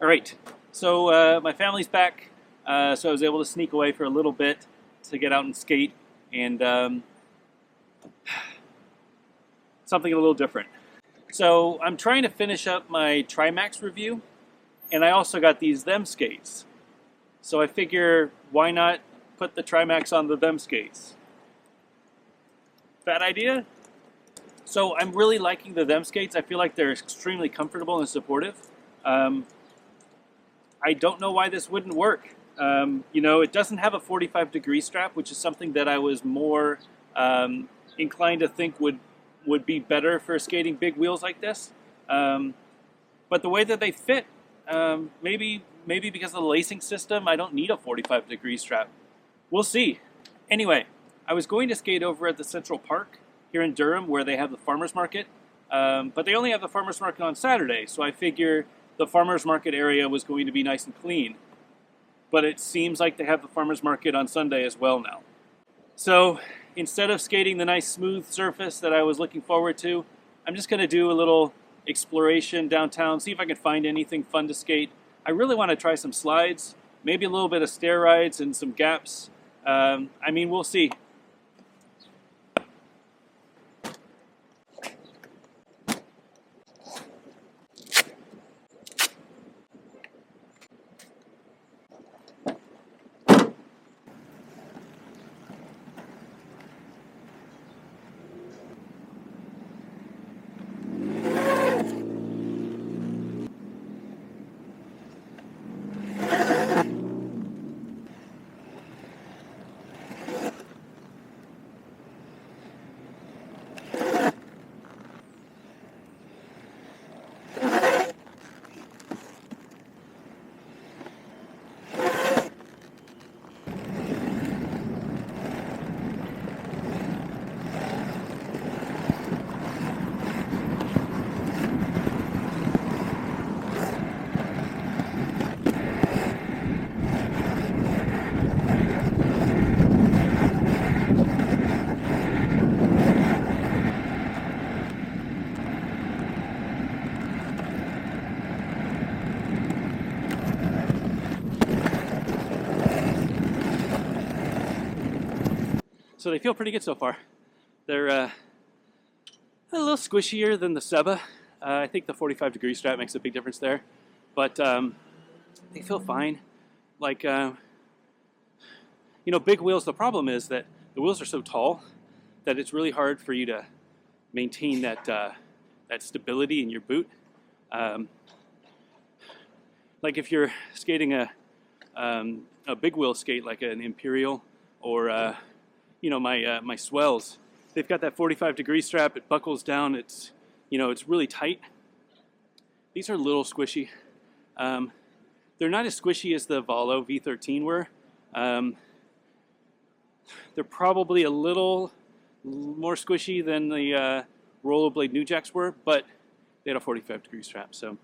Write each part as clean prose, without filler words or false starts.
All right, so my family's back, so I was able to sneak away for a little bit to get out and skate, and something a little different. So I'm trying to finish up my Trimax review, and I also got these them skates. So I figure, why not put the Trimax on the them skates? Bad idea? So I'm really liking the them skates. I feel like they're extremely comfortable and supportive. I don't know why this wouldn't work. It doesn't have a 45-degree strap, which is something that I was more inclined to think would be better for skating big wheels like this. But the way that they fit, maybe because of the lacing system, I don't need a 45-degree strap. We'll see. Anyway, I was going to skate over at the Central Park here in Durham, where they have the farmers market, but they only have the farmers market on Saturday, so I figure the farmers market area was going to be nice and clean. But it seems like they have the farmers market on Sunday as well now. So instead of skating the nice smooth surface that I was looking forward to, I'm just going to do a little exploration downtown, see if I can find anything fun to skate. I really want to try some slides, maybe a little bit of stair rides and some gaps. We'll see. So they feel pretty good so far. They're a little squishier than the Seba. I think the 45-degree strap makes a big difference there. But they feel fine. Like, big wheels, the problem is that the wheels are so tall that it's really hard for you to maintain that stability in your boot. Like if you're skating a big wheel skate like an Imperial or my swells, they've got that 45-degree strap. It buckles down. It's really tight. These are a little squishy. They're not as squishy as the Valo V13 were. They're probably a little more squishy than the Rollerblade New Jacks were, but they had a 45-degree strap, so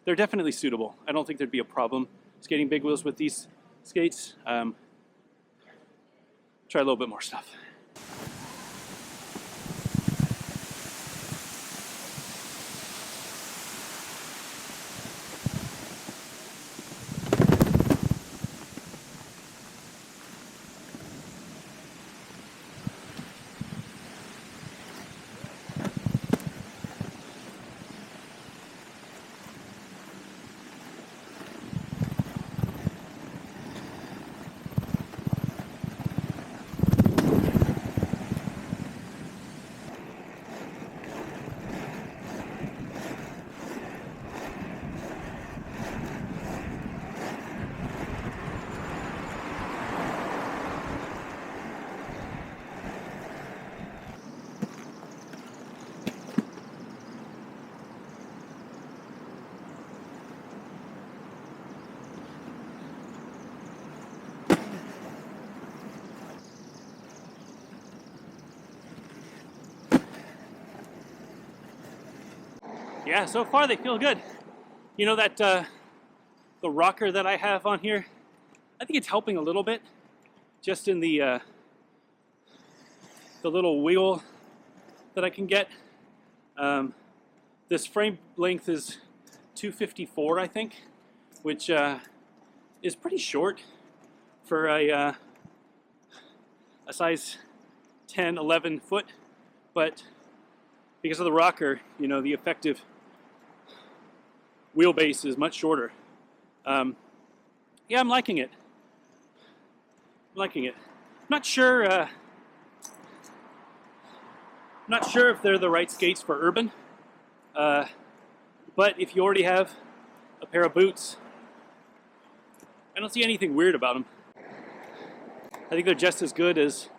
they're definitely suitable. I don't think there'd be a problem skating big wheels with these skates. Try a little bit more stuff. Yeah, so far they feel good. You know that the rocker that I have on here, I think it's helping a little bit, just in the little wheel that I can get. This frame length is 254, I think, which is pretty short for a size 10, 11 foot, but because of the rocker, you know, the effective wheelbase is much shorter. Yeah, I'm liking it. Not sure if they're the right skates for urban, but if you already have a pair of boots, I don't see anything weird about them. I think they're just as good as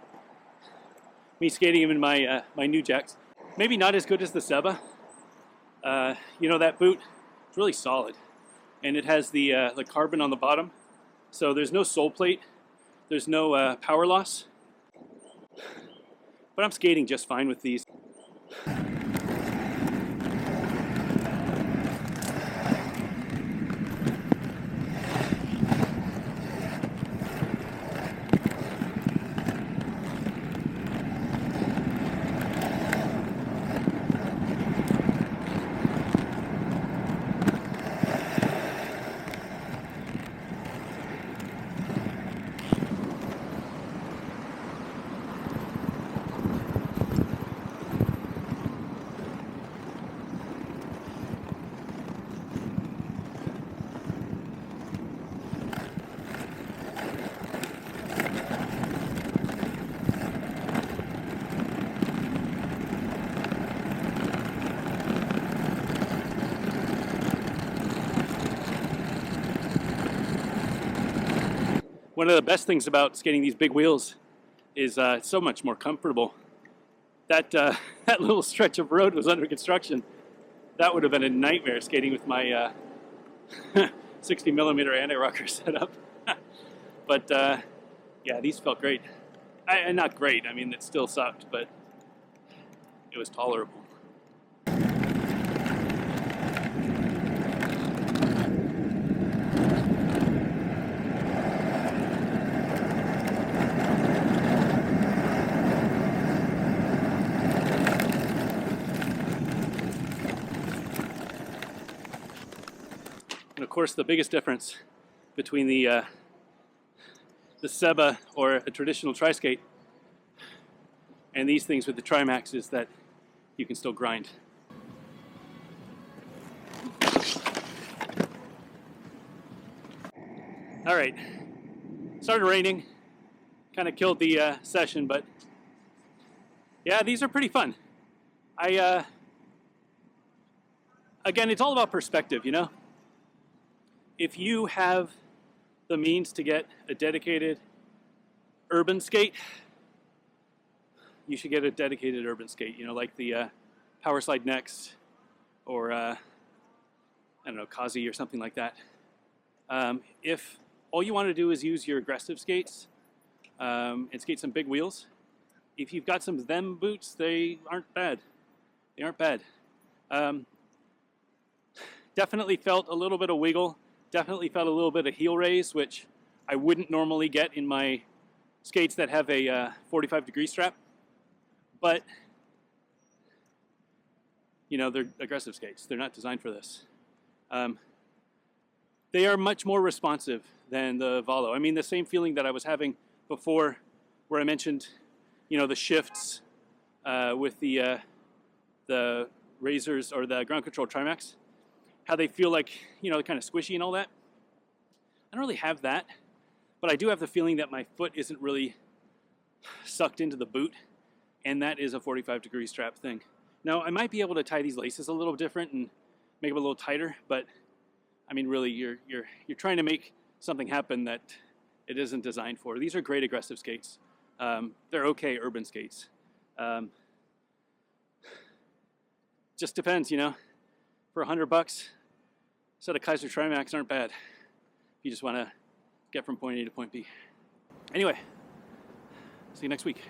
me skating them in my my New Jacks. Maybe not as good as the Seba. You know, that boot, it's really solid, and it has the carbon on the bottom, so there's no sole plate, there's no power loss. But I'm skating just fine with these. One of the best things about skating these big wheels is it's so much more comfortable. That that little stretch of road was under construction. That would have been a nightmare skating with my 60 millimeter anti-rocker setup. But yeah, these felt great. Not great, I mean, it still sucked, but it was tolerable. And of course, the biggest difference between the Seba or a traditional tri-skate and these things with the Trimax is that you can still grind. All right, started raining, kind of killed the session, but yeah, these are pretty fun. Again, it's all about perspective, you know? If you have the means to get a dedicated urban skate, you should get a dedicated urban skate, you know, like the Power Slide Next or I don't know, Kazi or something like that. If all you want to do is use your aggressive skates and skate some big wheels, if you've got some them boots, they aren't bad. They aren't bad. Definitely felt a little bit of wiggle. Definitely felt a little bit of heel raise, which I wouldn't normally get in my skates that have a 45-degree strap. But, you know, they're aggressive skates. They're not designed for this. They are much more responsive than the Valo. I mean, the same feeling that I was having before where I mentioned, you know, the shifts with the Razors or the ground control Trimax. How they feel like, you know, kind of squishy and all that. I don't really have that, but I do have the feeling that my foot isn't really sucked into the boot, and that is a 45-degree strap thing. Now, I might be able to tie these laces a little different and make them a little tighter, but I mean, really, you're trying to make something happen that it isn't designed for. These are great aggressive skates. They're okay urban skates. Just depends, you know. For $100, a set of Kizer Trimax aren't bad if you just want to get from point A to point B. Anyway, see you next week.